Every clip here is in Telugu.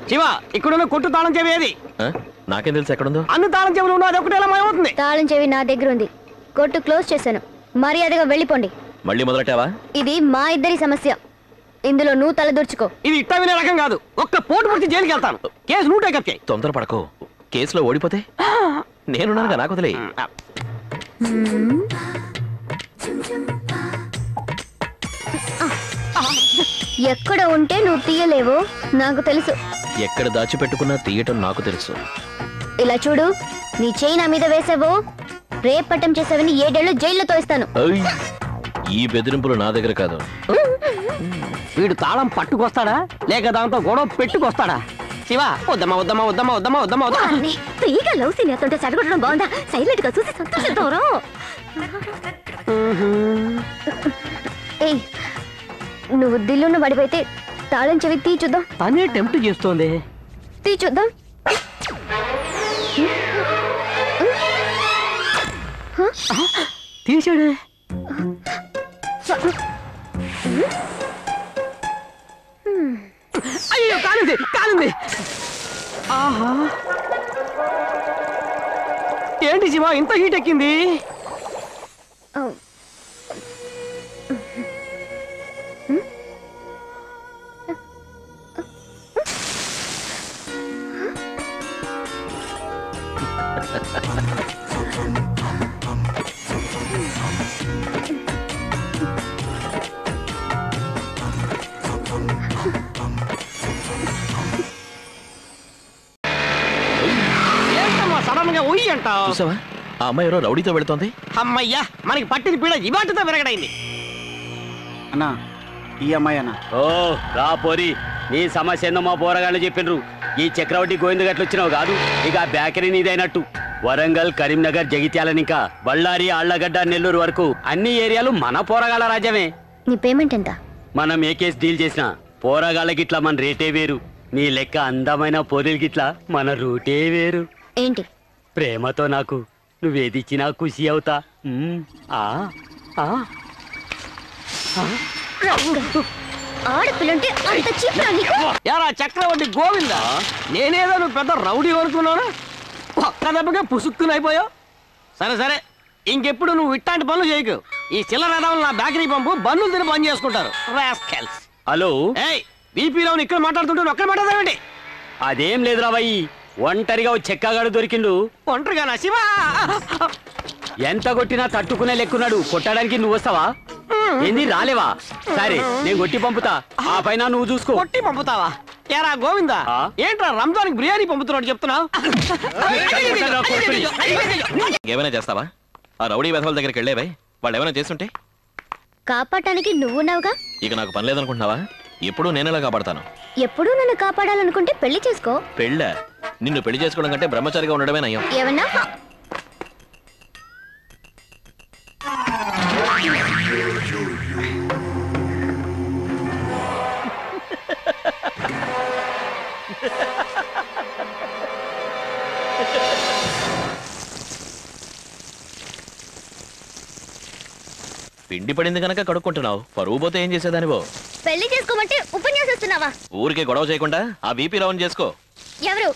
శివ ఇక్కడున్న కొట్టు తాళం చెవి ఏది? నాకేం తెలుసు ఎక్కడుందో. అన్ని తాళం చెవులు ఉన్నా అదొకటి ఎలా మాయమవుతుంది? తాళం చెవి నా దగ్గర ఉంది. కొట్టు క్లోజ్ చేశాను. మర్యాదగా వెళ్ళిపోండి. మళ్ళీ మొదలెట్టావా? ఇది మా ఇద్దరి సమస్య. ఇందులో నువ్వు తల దూర్చుకో. ఇది ఇట్టా వినే రకం కాదు. ఒక్క పోటు పడితే జైలుకి వెళ్తాను. కేసు నువ్వు టేకప్ చేయి. తొందర పడకో. కేసులో ఓడిపోతే నేనున్నానుగా, నాకు వదిలే. ఎక్కడ ఉంటే నువ్వు తీయలేవో నాకు తెలుసు. ఎక్కడ దాచిపెట్టుకున్నా తీయటం నాకు తెలుసు. ఇలా చూడు, నీ చేయి నా మీద వేసావో రేపట్టం చేసావని 7 ఏళ్ళు జైల్లో తోయిస్తాను. ఈ బెదిరింపులు నా దగ్గర కాదు. వీడు తాళం పట్టుకొస్తాడా లేక దాంతో గొడవ పెట్టుకొస్తాడా? శివ వద్దమ్మా వద్దమ్మా వద్దమ్మా వద్దమ్మా వద్దమ్మా వద్దమ్మా. ఫ్రీగా లవ్ సీన్ ఎత్తుంటే చెడగొట్టడం బాగుందా? సైలెంట్ గా చూసి సంతోషిద్దాం. ఏయ్, నువ్వు దిల్లున్న పడిపోతే తాళం చెవి తీ చూద్దాం. తనే టెంప్ట్ చేస్తోంది. తీ చూద్దాం. తీసాడే. అయ్యో కాలింది కాలింది. ఆహా, ఏంటి శివ ఇంత హీట్ ఎక్కింది? సడన్ గా ఉయ్యి అంటావు. చూసావా, ఆ అమ్మాయి ఎవరో రౌడీతో వెళుతోంది. అమ్మయ్యా, మనకి పట్టిన పీడ ఇవాటితో విరగడైంది. అన్నా ఈ అమ్మాయి అన్న. ఓ రా పోరి, నీ సమస్య ఏందో మా పోరగాళ్ళు చెప్పిండ్రు. ఈ చక్రవడ్డీ గోవింద గట్లు వచ్చినావు కాదు, ఇక బేకరీ నీదైనట్టు. వరంగల్, కరీంనగర్, జగిత్యాలని ఇంకా బళ్ళారి, ఆళ్లగడ్డ, నెల్లూరు వరకు అన్ని ఏరియాలు మన పోరగాళ్ళ రాజ్యమే. నీ పేమెంట్ ఎంత? మనం ఏ కేసు డీల్ చేసినా పోరగాళ్ళకిట్లా మన రేటే వేరు. నీ లెక్క అందమైన పోరీలకిట్లా మన రూటే వేరు. ఏంటి? ప్రేమతో నాకు నువ్వేదిచ్చినా ఖుషి అవుతా. ఆడపిల్లంటే అంత చీప్రా నీకు? యారా చక్రవర్తి గోవిందా, నేనేదో నువ్వు పెద్ద రౌడీ కోరుకున్నాను. ఒక్క దెబ్బగా పుసుక్కుని అయిపోయావు. సరే సరే, ఇంకెప్పుడు నువ్వు ఇట్లాంటి పనులు చేయకు. ఈ చిల్లర రథాలు నా బేకరీ పంపు, బన్నులు తిని పని చేసుకుంటారు. హలో, ఏయ్ బీపీలో ఇక్కడ మాట్లాడుతుంటే ఒక్కడ మాట్లాడదామండి. అదేం లేదురా వయ్యి, ఒంటరిగా చెక్కగాడు దొరికిండు. ఒంటరిగా శివా ఎంత కొట్టినా తట్టుకునే లెక్కున్నాడు. కొట్టడానికి నువ్వు వస్తావా? ఏంది రాలేవా? సరే నేను కొట్టి పంపుతా, ఆ పైన నువ్వు చూసుకో. కొట్టి పంపుతావా? ఏరా గోవిందా, ఏంట్రా రంజాన్కి బిర్యానీ పంపుతున్నాడు చెప్తున్నావు? ఏమైనా చేస్తావా? ఆ రౌడీ వెధవల దగ్గరికి వెళ్ళేవే, వాళ్ళు ఏమైనా చేస్తుంటే కాపాడటానికి నువ్వున్నావుగా. ఇక నాకు పని లేదనుకుంటున్నావా? ఎప్పుడు నేనేలా కాపాడతాను. ఎప్పుడూ నన్ను కాపాడాలనుకుంటే పెళ్లి చేసుకో. పెళ్ళ? నిన్ను పెళ్లి చేసుకోవడం కంటే బ్రహ్మచారిగా ఉండడమే నయం. ఏమన్నా? పిండి పడింది కనుక కడుక్కుంటున్నావు, పరువు పోతే ఏం చేసేదానివో. పెళ్లి చేసుకోమంటే ఉపన్యాసిస్తున్నావా? ఊరికే గొడవ చేయకుండా ఆ బీపీ రౌండ్ చేసుకో. ఎవరు?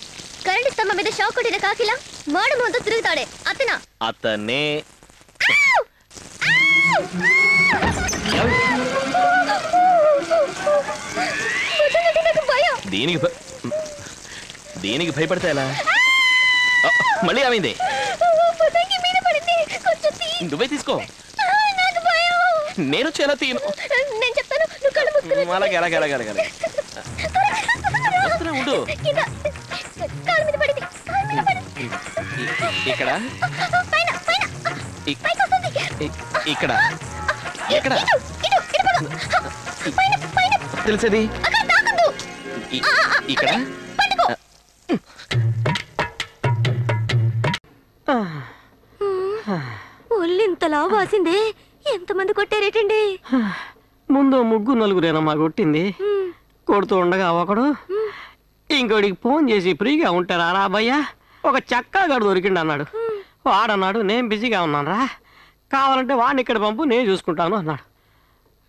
కరెంట్ స్తంభం మీద షాక్ కొట్టిన కాకిలా మాడు ముందు తిరుగుతాడే అతనా? అతనే. దీనికి భయపడితే ఎలా? మళ్ళీ ఏమైంది? నువ్వే తీసుకో. నేను చాలా తీను. నేను చెప్తాను, నువ్వు కళ్ళు మూసుకుని. అలాగే అలాగే అలాగే అలాగే ఉండు. కాలు మీద పడింది, కాలు మీద పడింది. ఇక్కడ పైన పైన పైకి వస్తుంది. ఇక్కడ ఇక్కడ పైన పైన తెలిసేది అక్కడ తాకదు. ఇక్కడ పట్టుకో. ఒళ్ళింతలా వాసిందే. ఎంతమంది కొట్టారేటండి? ముందు ముగ్గురు నలుగురేనమ్మా కొట్టింది. కొడుతూ ఉండగా ఒకడు ఇంకోడికి ఫోన్ చేసి ఫ్రీగా ఉంటారా రా భయ్యా, ఒక చక్కాగాడు దొరికిండు అన్నాడు. వాడన్నాడు నేను బిజీగా ఉన్నాను రా, కావాలంటే వాడిని ఇక్కడ పంపు నేను చూసుకుంటాను అన్నాడు.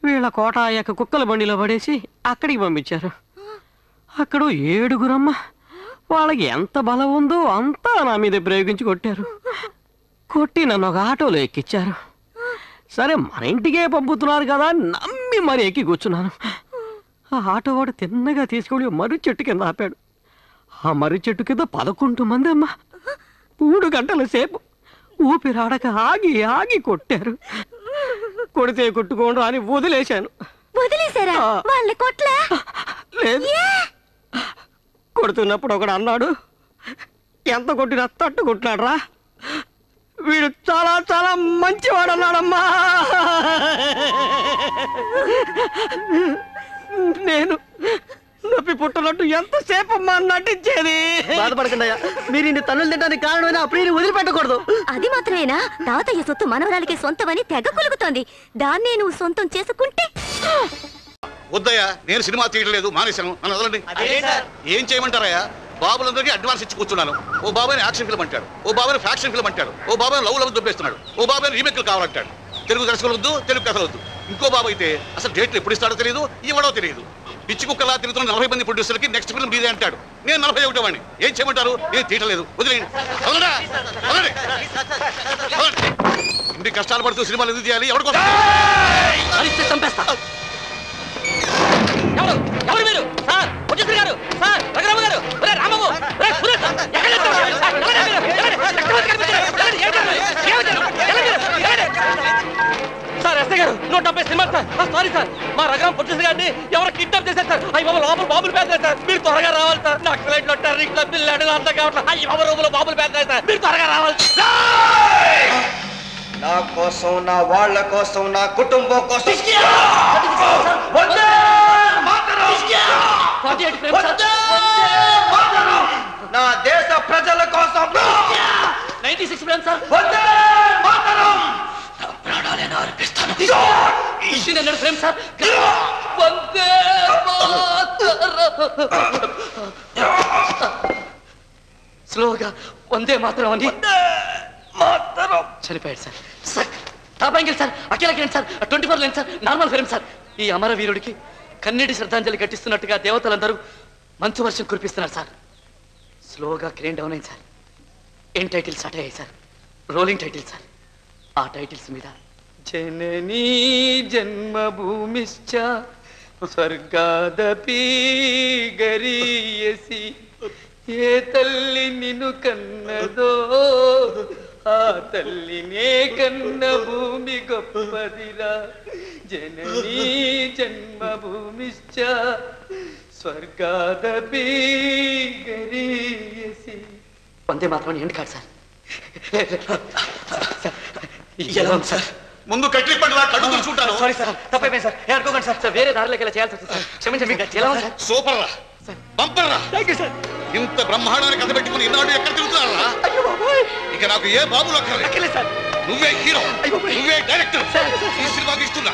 వీళ్ళ కోట యొక్క కుక్కల బండిలో పడేసి అక్కడికి పంపించారు. అక్కడ 7గురమ్మ. వాళ్ళకి ఎంత బలం ఉందో అంతా నా మీద ప్రయోగించి కొట్టారు. కొట్టి నన్ను ఒక ఆటోలో ఎక్కించారు. సరే మన ఇంటికే పంపుతున్నారు కదా అని నమ్మి మరి ఎక్కి కూర్చున్నాను. ఆ ఆటో వాడు తిన్నగా తీసుకెళ్ళి మర్రి చెట్టు కింద ఆపాడు. ఆ మర్రి చెట్టు కింద 11 మంది అమ్మ 3 గంటల సేపు ఊపిరాడక ఆగి ఆగి కొట్టారు. కొడితే కొట్టుకోండు అని వదిలేశాను. వదిలేశారా? వాళ్ళని కొట్లా? లేదు. కొడుతున్నప్పుడు ఒకడు అన్నాడు, ఎంత కొట్టినా తట్టు కొట్టినాడు రా, వీడు చాలా చాలా మంచివాడు అన్నాడమ్మా. నేను నొప్పి పుట్టినట్టు ఎంతసేపు అమ్మా నటించేది. బాధపడకండి అయ్యా, మీరు ఇన్ని తన్నులు తినడానికి కారణమైన ఆ ప్రియుని వదిలిపెట్టకూడదు. అది మాత్రమేనా? తాతయ్య సొత్తు మనవరాలకి సొంతమని తెగ కొలుగుతోంది. దాన్నే నువ్వు సొంతం చేసుకుంటే వద్దయ్యా, నేను సినిమా తీయట్లేదు, మానేశాను. నన్ను వదలండి. ఏం చేయమంటారయ్యా? బాబులందరికీ అడ్వాన్స్ ఇచ్చి కూర్చున్నాను. ఓ బాబాయ్ని యాక్షన్ ఫిల్మ్ అంటాడు, ఓ బాబాయ్ని ఫ్యాక్షన్ ఫిల్మ్ అంటాడు, ఓ బాబాయ్ని లవ్ దొబ్బేస్తున్నాడు, ఓ బాబాయ్ని రీమేక్లు కావాలంటాడు. తెలుగు దర్శకులు వద్దు, తెలుగు కథలు వద్దు. ఇంకో బాబు అయితే అసలు డేట్లు ఎప్పుడు ఇస్తాడో తెలియదు, ఇవ్వడో తెలియదు. పిచ్చి కుక్కలా తిరుగుతున్న 40 మంది ప్రొడ్యూసర్కి నెక్స్ట్ ఫిల్మ్ మీదే అంటాడు. నేను 41 వాడిని. ఏం చేయమంటారు? నేను తీయట్లేదు, వదిలేయండి. ఇన్ని కష్టాలు పడుతూ సినిమాలు ఎందుకు తీయాలి? ఎవరికోసం? చంపేస్తా. ఎవరు మీరు? సార్ ప్రొడ్యూసర్ గారు, సార్ రఘురామ గారు, రామబాబు, సార్ ఎస్ఐ గారు 170 సినిమా సార్. సారీ సార్, మా రఘురామ ప్రొడ్యూసర్ గారిని ఎవరు కిడ్నాప్ చేశారు సార్. అయ్యి బాబు లోపల బాబులు పేదలేదు సార్, మీరు త్వరగా రావాలి సార్. నాకు ఫ్లైట్లో టెర్రిక్లో పిల్లలు అంతా కావట్లేదు. అయ్యి బాబు రూములో బాబులు పేదలేదు సార్, మీరు త్వరగా రావాలి. నా కోసం, నా వాళ్ళ కోసం, నా కుటుంబం కోసం నా దేశ ప్రజల కోసం 96 ఫ్రేమ్స్ సార్. నా ప్రాణాలను అర్పిస్తాను. 100 ఫ్రేమ్స్ సార్. స్లోగా వందే మాత్రం అని చనిపోయాడు సార్. సార్ తాపాంగిల్ sir, Akhilakiran sir, 24 line sir, normal film sir. ఈ అమరవీరుడికి కన్నీటి శ్రద్ధాంజలి ఘటిస్తున్నట్టుగా దేవతలందరూ మంచు వర్షం కురిపిస్తున్నారు సార్. స్లోగా క్రేన్ డౌన్ అయింది సార్. ఏం టైటిల్స్ స్టార్ట్ అయ్యాయి సార్, రోలింగ్ టైటిల్స్ సార్. ఆ టైటిల్స్ మీద జననీ జన్మభూమిశ్చ స్వర్గాదపి గరీయసి, ఏ తల్లి నిన్ను కన్నదో ఆ తల్లినే కన్న భూమి గొప్పదిరా, జననీ జన్మభూమిశ్చ స్వర్గాదపి గరీయసి. వందే మాత్రం ఏంటి కాదు సార్. ఎలా ఉంది సార్? ముందు కట్లి పండుగ కడుపు చూంటాను. సారీ సార్, తప్పైపోయింది సార్, ఏడుకోకండి సార్. వేరే దారిలోకి ఇలా చేయాల్సి వస్తుంది సార్, క్షమించండి. ఎలా ఉంది సార్? సూపర్ రా, బంపర్ రా. ఇంత బ్రహ్మాండాన్ని కథ పెట్టుకుని ఇన్నాడు ఎక్కడ తిరుగుతున్నారా? ఇక నాకు ఏ బాబులు అక్కర్లేదు. నువ్వే హీరో, నువ్వే డైరెక్టర్. ఈ సినిమాకి ఇస్తున్నా.